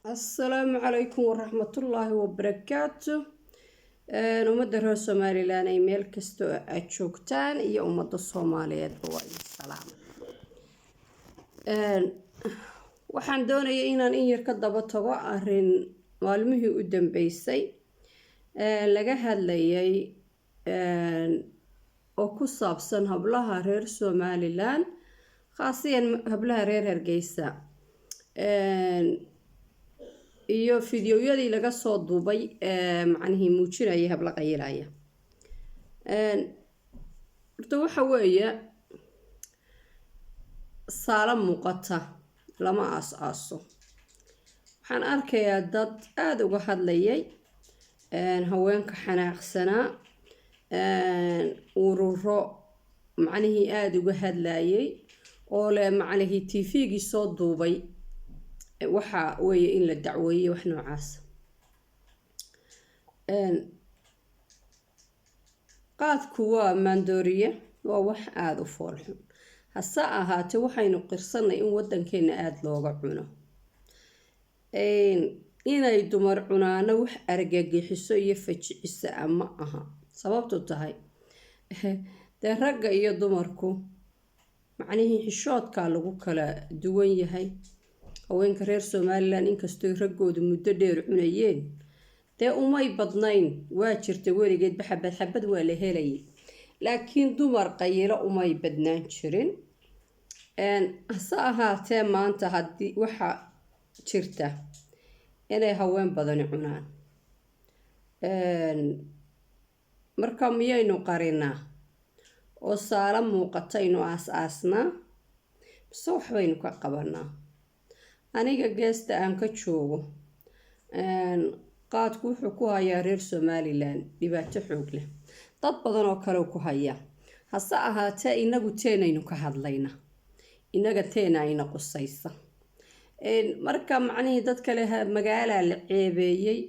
السلام عليكم ورحمة الله وبركاته. ummadda reer Somaliland ay meel kasto aad joogtaan iyo ummadda Soomaaliyeed waa salaam. waxaan doonayaa inaan in yar ka daba tago arrin maalmihii u dambeysay laga hadlayay oo ku saabsan hablaha reer Somaliland khaasatan hablaha reer Hargeysa iyo fiidiyoyadii laga soo duubay macnaheedu muujinaya habla qaylaya horta waxa weeye saala muuqata lama aaso waxaan arkayaa dad aad uga hadlayay haweenka xanaaqsanaa ururo macnaheedu aad uga hadlayay oo le macnaheedu TV-gii soo duubay waxa weeye in la dacweeyo wax noocaas qaadku waa maandooriye waa wax aad u foolxun hase ahaatee waxaynu qirsanay in wadankeena aad looga cuno inay dumar cunaana wax argagixiso iyo fajiciso ama aha sababtu tahay dee ragga iyo dumarku macnaheedu xishoodka lagu kala duwan yahay haweenka reer Somaliland inkastoo raggoodu muddo dheer cunayeen dee umay badnayn waa jirtay weligeed xabad waa la helayay laakiin dumar qaylo umay badnaan jirin hase ahaatee maanta haddii waxa jirta inay haween badani cunaan marka miyaynu qarinaa oo saala muuqataynu aas-aasnaa mise waxbaynu ka qabanaa aniga geesta aan ka joogo qaadku wuxuu ku hayaa reer Somaliland dhibaato xoog leh dad badan oo kale ku haya hase ahaatee inagu teenaynu ka hadlayna inaga teenayna qusaysa marka macnaheedu dad kale magaala la ceebeeyay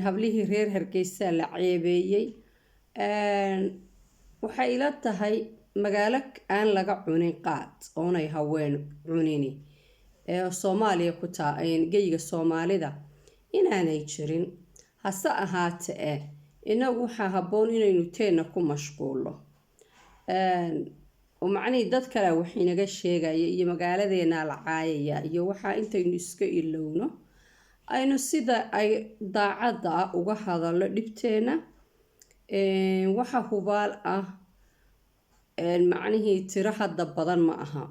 hablihii reer Hargeysa la ceebeeyay waxay ila tahay magaalo aan laga cunin qaad oonay haween cunini Soomaaliya ku geyga Soomaalida inaanay jirin hase ahaatee inagu waxa haboon inaynu teena ku mashquulo oo macnaheedu dad kale wax inaga sheegaya iyo magaaladeena la caayaya iyo waxa intaynu iska ilowno aynu sida ay daacada uga hadallo dhibteena waxa hubaal ah macnaheedu tiro hadda badan ma aha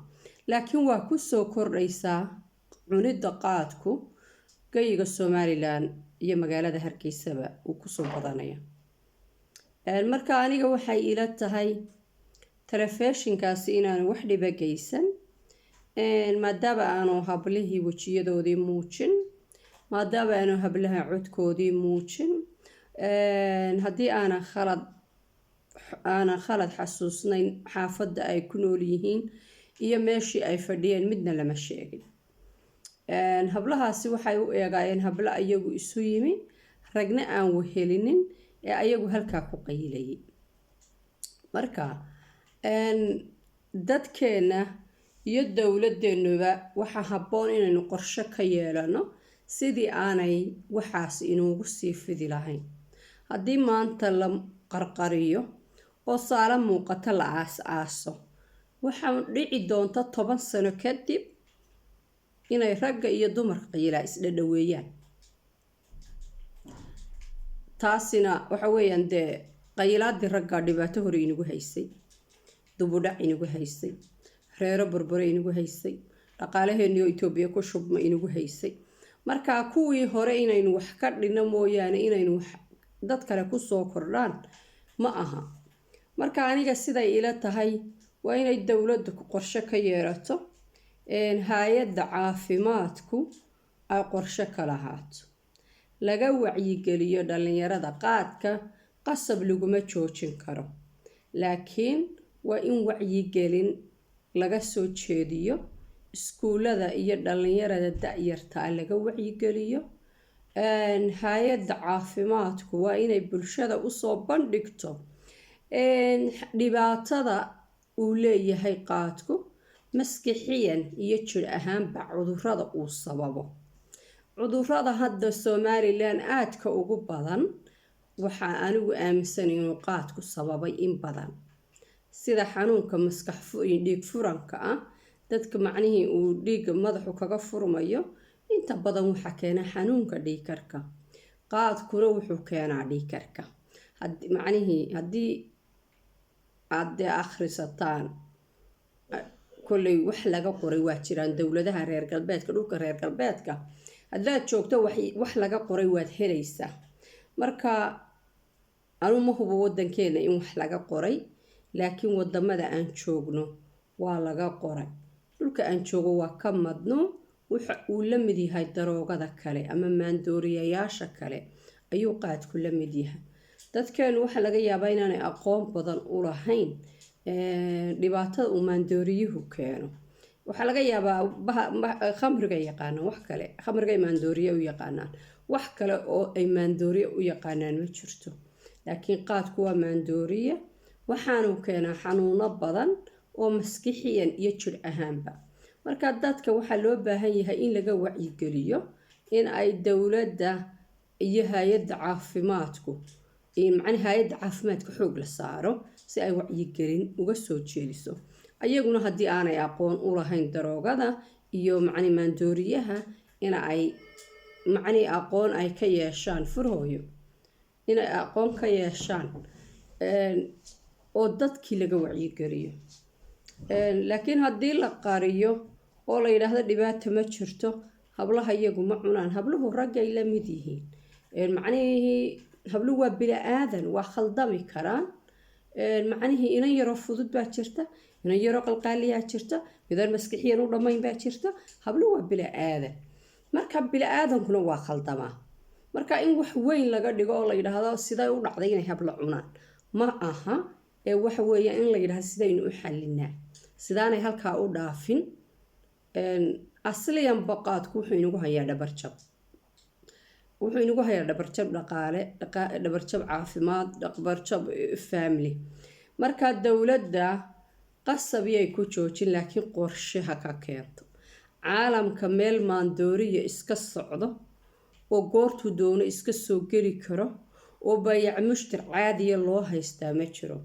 laakiin waa ku soo kordhaysaa cunida qaadku geyga Somaliland iyo magaalada Hargeysaba uu ku soo badanaya marka aniga waxay ila tahay telefishinkaasi inaan wax dhiba geysan maadaama aanu hablihii wajiyadoodii muujin maadaama aanu hablaha codkoodii muujin haddii aanan khalad xasuusnayn xaafadda ay ku nool yihiin iyo meeshii ay fadhiyeen midna lama sheegin hablahaasi waxay u eegayeen habla ayagu isu yimi ragna aan wehelinin ee ayagu halkaa ku qaylayay marka dadkeena iyo dowladeenuba waxa haboon inaynu qorshe ka yeelano sidii aanay waxaas inoogu sii fidi lahayn haddii maanta la qarqariyo oo saala muuqata la aas-aaso waxaa dhici doonta 10 sano kadib inay ragga iyo dumarka qayla isdhaweeyaan taasina waxa weeyaan dee qaylaadii ragga dhibaato hore inagu haysay dubudhac inagu haysay reero burbure inagu haysay dhaqaalaheennii Itoobiya ku shubma inagu haysay marka kuwii hore inaynu wax ka dhino mooyaane inaynu dad kale ku soo kordhaan ma aha marka aniga siday ila tahay waa inay dawladdu qorshe ka yeelato hay'adda caafimaadku ay qorshe ka lahaato laga wacyigeliyo dhalinyarada qaadka qasab laguma joojin karo laakiin waa in wacyigelin laga soo jeediyo iskuulada iyo dhalinyarada da'yarta laga wacyigeliyo hay'adda caafimaadku waa inay bulshada u soo bandhigto dhibaatada uu leeyahay qaadku maskixiyan iyo jir ahaanba cudurrada uu sababo cudurrada hadda Somaliland aadka ugu badan waxaa anigu aaminsan inuu qaadku sababay in badan sida xanuunka dhiig furanka ah dadka macnihii uu dhiigga madaxu kaga furmayo inta badan waxaa keena xanuunka dhiigkarka qaadkuna wuxuu keenaa dhiigkarka haddii aad akhrisataan kolley wax laga qoray waa jiraan dowladaha reer galbeedka dhulka reer galbeedka haddaad joogto wax laga qoray waad helaysaa marka anu ma hubo wadankeena in wax laga qoray laakiin wadamada aan joogno waa laga qoray dhulka aan joogo waa ka madno waxa uu la mid yahay daroogada kale ama maandooriyayaasha kale ayuu qaadku la mid yahay dadkeenu waxa laga yaabaa inaanay aqoon badan u lahayn dhibaatada uu maandooriyuhu keeno waxaa laga yaabaa khamriga yaqaanaan wax kale khamriga maandooriye u yaqaanaan wax kale oo ay maandooriye u yaqaanaan ma jirto laakiin qaadku waa maandooriye waxaanu keenaa xanuuno badan oo maskixiyan iyo jir ahaanba marka dadka waxaa loo baahan yahay in laga wacyigeliyo in ay dowladda iyo hay-adda caafimaadku hay-adda caafimaadka xoog la saaro si ay wacyigelin uga soo jeediso ayaguna haddii aanay aqoon u lahayn daroogada iyo maandooriyaha in ay aqoon ay ka yeeshaan furhooyo inay aqoon ka yeeshaan oo dadkii laga wacyigeliyo laakiin haddii la qariyo oo la yidhaahdo dhibaato ma jirto hablaha iyagu ma cunaan habluhu raggay la mid yihiin habluhu waa bini-aadan waa khaldami karaan inan yaroo fudud baa jirta inan yaroo qalqaaliyaa jirta midaan maskixiyan u dhammayn baa jirta habluhu waa bini-aadan marka bini-aadankuna waa khaldamaa marka in wax weyn laga dhigo oo la yidhaahdo siday u dhacday inay habla cunaan ma aha waxa weeya in la yidhaahdo sidaynu u xalinaa sidaanay halkaa u dhaafin asliyan baqaadku wuxuu inagu hayaa dhabarjab dhaqaale dhabarjab caafimaad dhabarjab family marka dowladda qasab yay ku joojin laakiin qorshaha ka keento caalamka meel maandooriya iska socdo oo goortuu doono iska soo geli karo oo bayac mushtar caadiya loo haystaa ma jiro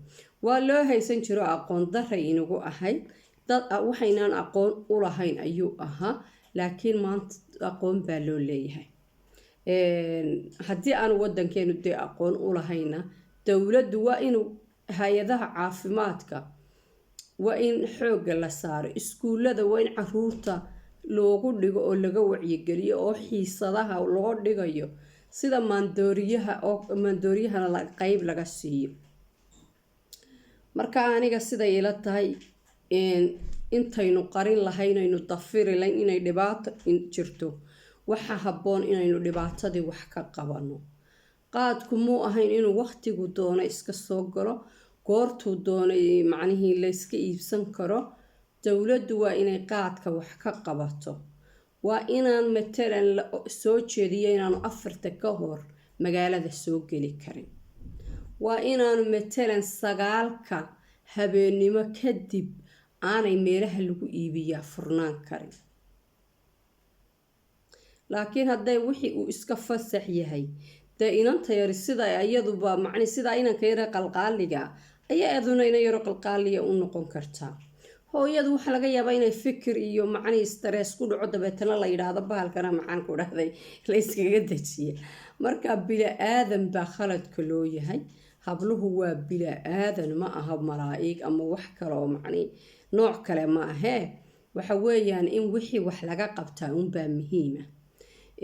waa loo haysan jiro aqoon daray inagu ahayd dad waxaynaan aqoon u lahayn ayuu ahaa laakiin maanta aqoon baa loo leeyahay haddii aan wadankeenu dee aqoon u lahayna dowladdu waa inuu hay-adaha caafimaadka waa in xoogga la saaro iskuullada waa in caruurta loogu dhigo oo laga wacyigeliyo oo xiisadaha loo dhigayo sida maandooriyahana qayb laga siiyo marka aniga siday ila tahay intaynu qarin lahayn aynu dafiri lahayn inay dhibaato jirto waxa habboon inaynu dhibaatadii wax ka qabano qaadku muu ahayn inuu waqtigu doono iska soo galo goortuu doonay layska iibsan karo dowladdu waa inay qaadka wax ka qabato waa inaan matalan soo jeediyo inaanu 4 ka hor magaalada soo geli karin waa inaanu matalan 9 habeenimo kadib aanay meelaha lagu iibiyaa furnaan karin laakiin hadday wixii uu iska fasax yahay dee inanta yari sida iyaduba sida inanka yara qalqaaliga ayaa aduna ina yaro qalqaaliya u noqon kartaa hooyadu waxaa laga yaabaa inay fikir iyo stress ku dhaco dabeetana la yidhaahdo bahalkana maxaan ku dhahday la iskaga dejiya marka bila-aadan baa khaladka loo yahay habluhu waa bila-aadan ma aha malaa'ig ama wax kale oo nooc kale ma ahee waxa weeyaan in wixii wax laga qabtaa unbaa muhiima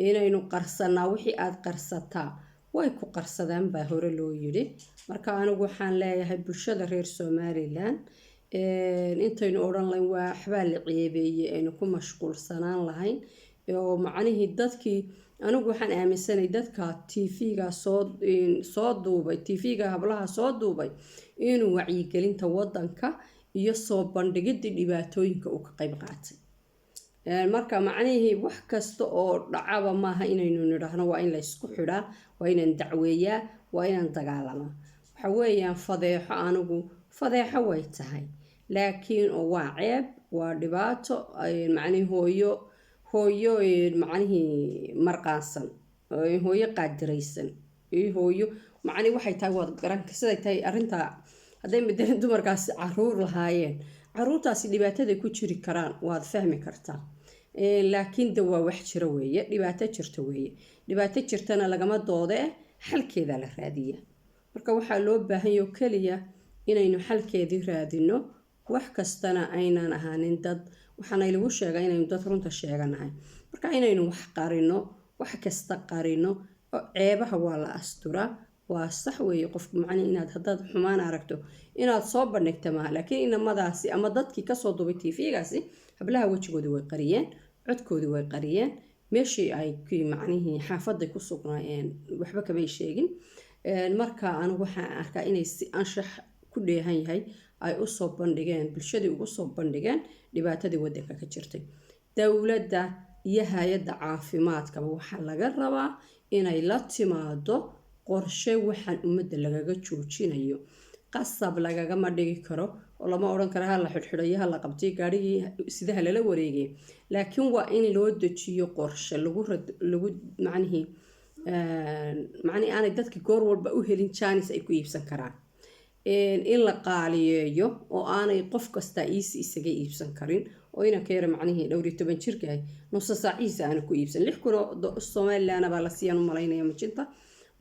inaynu qarsanaa wixii aad qarsataa way ku qarsadaan baa hore loo yidhi marka anigu waxaan leeyahay bulshada reer Somaliland intaynu odhan lahayn waa waxbaa la ceebeeyey aynu ku mashquulsanaan lahayn oo dadkii anigu waxaan aaminsanay dadka TV-ga soo duubay TV-ga hablaha soo duubay inuu wacyigelinta wadanka iyo soo bandhigidii dhibaatooyinka uu ka qayb qaatay marka wax kasta oo dhacaba maaha inaynu nidhaahno waa in la isku xidhaa waa inaan dacweeyaa waa inaan dagaalamaa waxa weeyaan fadeexo way tahay laakiin oo waa ceeb waa dhibaato hooyo macnihii marqaansan hooyo qaadiraysan hooyo macni waxay tahay waad garan siday tahay arrinta hadday madalan dumarkaasi caruur lahaayeen caruurtaasi dhibaatada ku jiri karaan waad fahmi kartaa laakiin de waa wax jira weeye dhibaato jirta weeye dhibaato jirtana lagama doode xalkeeda la raadiya marka waxaa loo baahan yahay kaliya inaynu xalkeedii raadino wax kastana aynaan ahaanin dad waxaana lagu sheegaa inaynu dad runta sheeganahay marka inaynu wax qarino wax kasta qarino ceebaha waa la asturaa waa sax weeye qofku macnii inaad haddaad xumaan aragto inaad soo bandhigta maaha laakiin inamadaasi ama dadkii kasoo dubay tv-gaasi hablaha wejigoodii way qariyeen codkoodii way qariyeen meeshii ay macnihii xaafadday ku sugnaayeen waxba kamay sheegin marka anigu waxaan arkaa inay si anshax ku dheehan yahay ay usoo bandhigeen bulshadii ugu soo bandhigeen dhibaatadii waddanka ka jirtay dowladda iyo hay-adda caafimaadkaba waxaa laga rabaa inay la timaado qorshe waxaan ummadda lagaga joojinayo qasab lagagama dhigi karo oo lama odhan karo hala xidhxidhayo hala qabtay gaarigii sidaha lala wareegay laakiin waa in loo dejiyo qorshe lagu macnihii aanay dadki goor walba u helin jaanis ay ku iibsan karaan in la qaaliyeeyo oo aanay qof kasta iisi isaga iibsan karin oo inanka yara macnihii 12 jirka nusa saaciisa aana ku iibsan 6 kun oo Soomaaliland baa la siiyaan u malaynaya majinta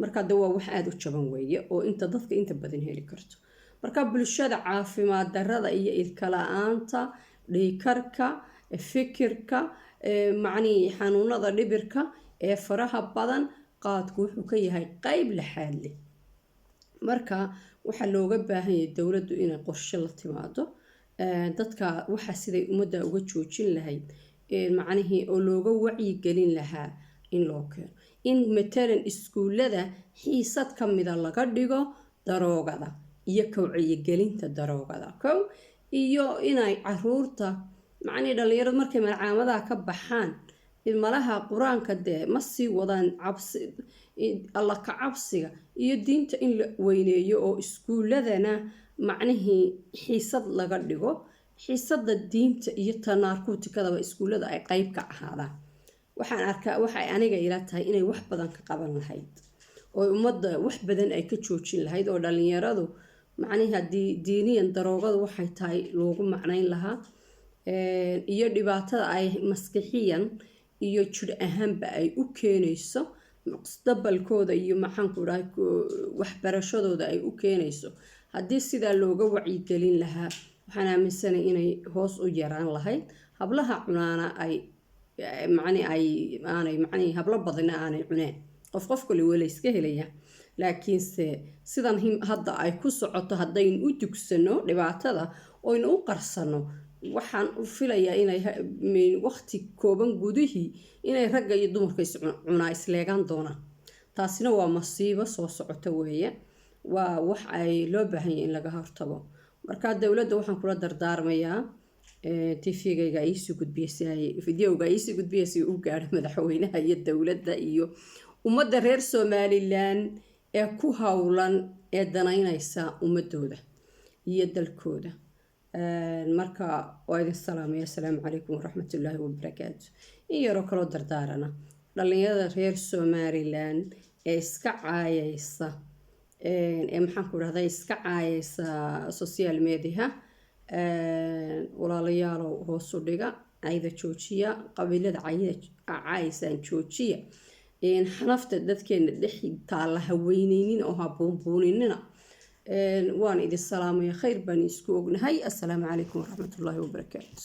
marka waa wax aad u jaban weeye oo inta dadka inta badan heli karto marka bulshada caafimaad darrada iyo ilka la'aanta dhiikarka fikirka macnihii xanuunada dhibirka ee faraha badan qaadku wuxuu ka yahay qayb laxaad leh marka waxaa looga baahan yahay dowladdu inay qorshe la timaado dadka waxa siday ummadda uga joojin lahayd macnihii oo looga wacyi gelin lahaa in loo keeno in matalan iskuulada xiisad ka mida laga dhigo daroogada iyo kawciyigelinta daroogada kow iyo inay caruurta macnihii dhalinyaradu markay malcaamadaha ka baxaan ilmalaha qur-aanka dee ma sii wadaan cabsi alla ka cabsiga iyo diinta in la weyneeyo oo iskuuladana macnihii xiisad laga dhigo xiisada diinta iyo tanaarkuutikadaba iskuulada ay qayb ka ahaadaan waxaan arkaa waxay aniga ila tahay inay wax badan ka qaban lahayd oo ummadda wax badan ay ka joojin lahayd oo dhalinyaradu macnihii haddii diiniyan daroogadu waxay tahay loogu macnayn lahaa iyo dhibaatada ay maskixiyan iyo jir ahaanba ay u keenayso mustaqbalkooda iyo maxaanku dhahay waxbarashadooda ay u keenayso haddii sidaa looga wacyigelin lahaa waxaan aaminsanahay inay hoos u yaraan lahayd hablaha cunaana ay aanay hablo badana aanay cuneen qof kale wala iska helaya laakiinse sidan hadda ay ku socoto haddaynu u dugsano dhibaatada oynu u qarsano waxaan u filayaa inay waqti kooban gudihii inay ragga iyo dumarka cunaa isleegaan doonaan taasina waa masiibo soo socota weeye waa wax ay loo baahan yahay in laga hortago marka dowladda waxaan kula dardaarmayaa TV-gayga ay soo gudbiyay videoga ay soo gudbiyay u gaar madaxweynaha iyo dowladda iyo ummadda reer Somaliland ee ku hawlan ee danaynaysa ummadooda iyo dalkooda marka waa idin salaamay assalaamu calaykum waraxmatullaahi wabarakaatu in yaro kala dardaarana dhalinyarada reer Somaliland ee iska caayaysa maxaan ku rahday iska caayaysa social media walaalayaal hoos u dhiga ayda joojiya qabiilada caayaysan joojiya xanafta dadkeena dhextaa la haweyneynin oo haboonboonina waan idin salaamay khayr baan isku ognahay assalaamu calaykum waraxmatullaahi wabarakaatu